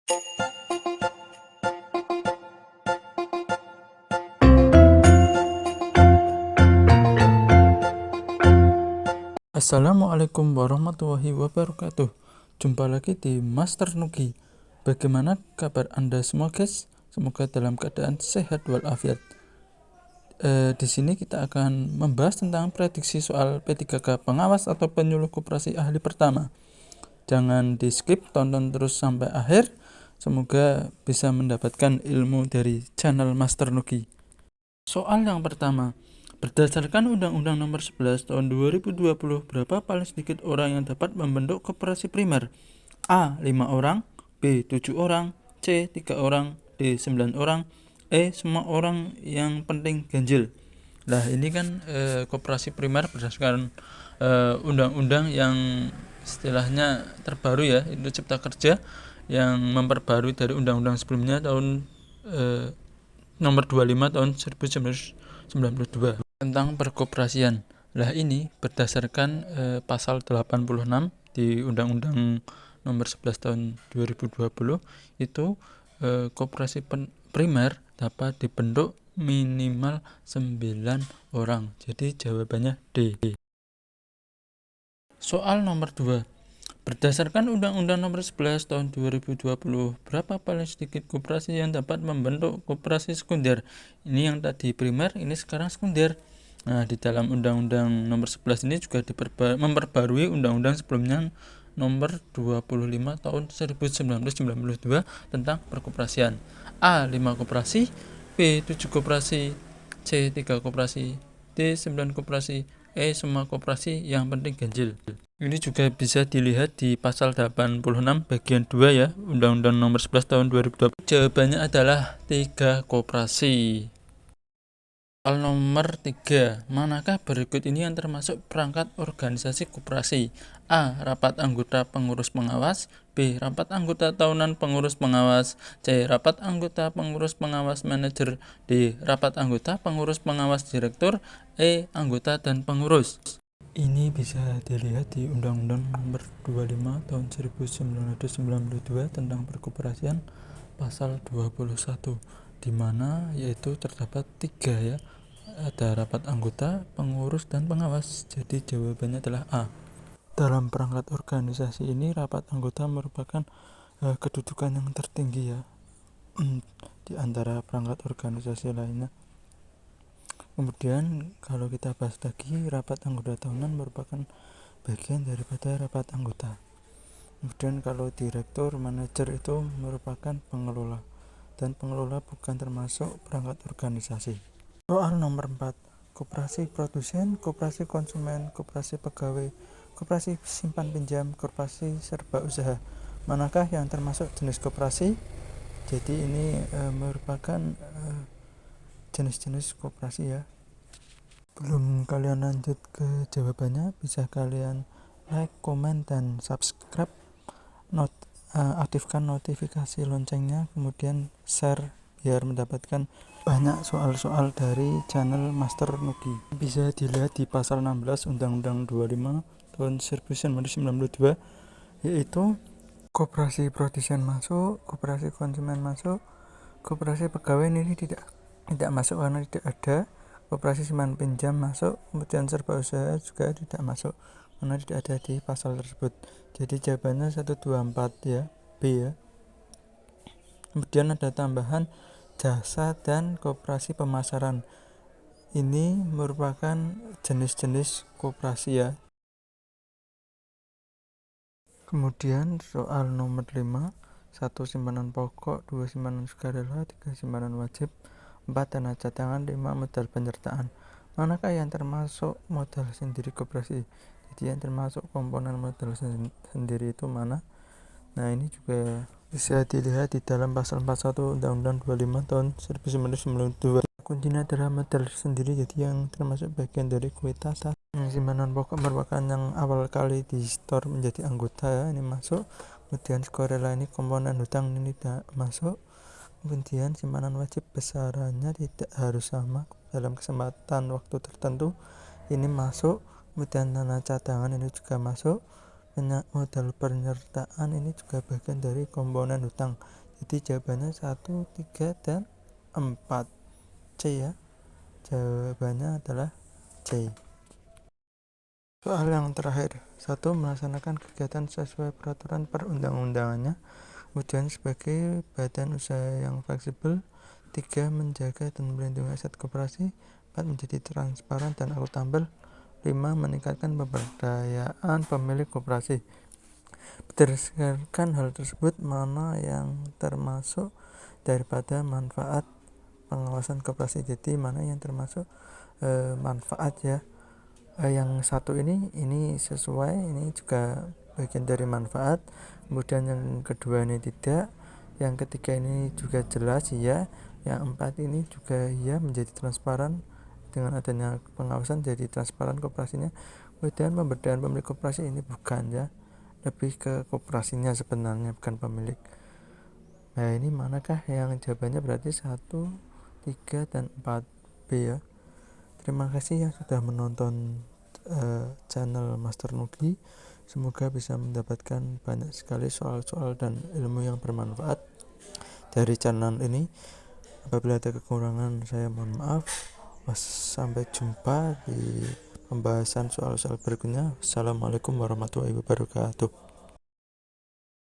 Assalamualaikum warahmatullahi wabarakatuh. Jumpa lagi di Master Nugi. Bagaimana kabar Anda semua, guys? Semoga dalam keadaan sehat walafiat. Di sini kita akan membahas tentang prediksi soal P3K pengawas atau penyuluh koperasi ahli pertama. Jangan di skip, tonton terus sampai akhir. Semoga bisa mendapatkan ilmu dari channel Master Nugi. Soal yang pertama. Berdasarkan Undang-Undang Nomor 11 Tahun 2020, berapa paling sedikit orang yang dapat membentuk koperasi primer? A. 5 orang, B. 7 orang, C. 3 orang, D. 9 orang, E. Semua orang yang penting ganjil. Nah, ini kan koperasi primer berdasarkan undang-undang yang istilahnya terbaru ya, itu Cipta Kerja yang memperbarui dari undang-undang sebelumnya tahun nomor 25 tahun 1992 tentang perkoperasian. Lah ini berdasarkan pasal 86 di Undang-Undang nomor 11 tahun 2020 itu koperasi primer dapat dibentuk minimal 9 orang. Jadi jawabannya D. Soal nomor 2. Berdasarkan Undang-Undang Nomor 11 Tahun 2020, berapa paling sedikit koperasi yang dapat membentuk koperasi sekunder? Ini yang tadi primer, ini sekarang sekunder. Nah, di dalam Undang-Undang Nomor 11 ini juga memperbarui Undang-Undang sebelumnya Nomor 25 Tahun 1992 tentang perkoperasian. A. 5 koperasi, B. 7 koperasi, C. 3 koperasi, D. 9 koperasi, E. Semua koperasi yang penting ganjil. Ini juga bisa dilihat di pasal 86 bagian 2 ya, Undang-Undang Nomor 11 Tahun 2020. Jawabannya adalah 3 koperasi. Soal nomor 3. Manakah berikut ini yang termasuk perangkat organisasi koperasi? A. Rapat anggota pengurus pengawas, B. Rapat anggota tahunan pengurus pengawas, C. Rapat anggota pengurus pengawas manajer, D. Rapat anggota pengurus pengawas direktur, E. Anggota dan pengurus. Ini bisa dilihat di Undang-Undang Nomor 25 Tahun 1992 tentang perkoperasian pasal 21, di mana yaitu terdapat 3 ya. Ada rapat anggota, pengurus, dan pengawas. Jadi jawabannya adalah A. Dalam perangkat organisasi ini rapat anggota merupakan kedudukan yang tertinggi ya di antara perangkat organisasi lainnya. Kemudian kalau kita bahas lagi, rapat anggota tahunan merupakan bagian daripada rapat anggota. Kemudian kalau direktur, manajer itu merupakan pengelola, dan pengelola bukan termasuk perangkat organisasi. Soal nomor 4. Koperasi produsen, koperasi konsumen, koperasi pegawai, koperasi simpan pinjam, koperasi serba usaha. Manakah yang termasuk jenis koperasi? Jadi ini merupakan jenis-jenis koperasi ya. Belum kalian lanjut ke jawabannya, bisa kalian like, komen, dan subscribe, aktifkan notifikasi loncengnya, kemudian share biar mendapatkan banyak soal-soal dari channel Master Nugi. Bisa dilihat di pasal 16 Undang-Undang 25 tahun 1992, yaitu koperasi produsen masuk, koperasi konsumen masuk, koperasi pegawai ini tidak masuk karena tidak ada. Koperasi simpan pinjam masuk, kemudian serba usaha juga tidak masuk karena tidak ada di pasal tersebut. Jadi jawabannya 1, 2, 4 ya, B ya. Kemudian ada tambahan jasa dan koperasi pemasaran. Ini merupakan jenis-jenis koperasi ya. Kemudian soal nomor 5. 1. Simpanan pokok, 2. Simpanan sukarela, 3. Simpanan wajib, 4. Dana cadangan, 5. Modal penyertaan. Manakah yang termasuk modal sendiri koperasi? Jadi yang termasuk komponen modal sendiri itu mana? Nah, ini juga bisa dilihat di dalam pasal 41 Undang-Undang 25 tahun 1992. Kuncinya adalah modal sendiri, jadi yang termasuk bagian dari kuitas. Simpanan pokok merupakan yang awal kali di store menjadi anggota ya, ini masuk. Kemudian sukarela ini komponen hutang, ini tidak masuk. Kemudian simpanan wajib besarannya tidak harus sama dalam kesempatan waktu tertentu, ini masuk. Kemudian dana cadangan ini juga masuk. modal penyertaan ini juga bagian dari komponen hutang. Jadi jawabannya 1, 3, dan 4. C ya. Jawabannya adalah C. Soal yang terakhir. 1. Melaksanakan kegiatan sesuai peraturan perundang-undangannya. Kemudian sebagai badan usaha yang fleksibel. 3. Menjaga dan melindungi aset koperasi. 4. Menjadi transparan dan akuntabel. 5. Meningkatkan pemberdayaan pemilik koperasi. Berdasarkan hal tersebut, mana yang termasuk daripada manfaat pengawasan koperasi? Jadi mana yang termasuk manfaat ya? Yang satu ini sesuai, ini juga bagian dari manfaat. Kemudian yang kedua ini tidak. Yang ketiga ini juga jelas ya. Yang 4 ini juga ya, menjadi transparan. Dengan adanya pengawasan jadi transparan koperasinya. Kemudian pemberdayaan pemilik koperasi ini bukan ya, lebih ke koperasinya sebenarnya, bukan pemilik. Nah ini manakah yang jawabannya? Berarti 1, 3, dan 4 B ya. Terima kasih yang sudah menonton channel Master Nugi. Semoga bisa mendapatkan banyak sekali soal-soal dan ilmu yang bermanfaat dari channel ini. Apabila ada kekurangan saya mohon maaf. Sampai jumpa di pembahasan soal-soal berikutnya. Assalamualaikum warahmatullahi wabarakatuh.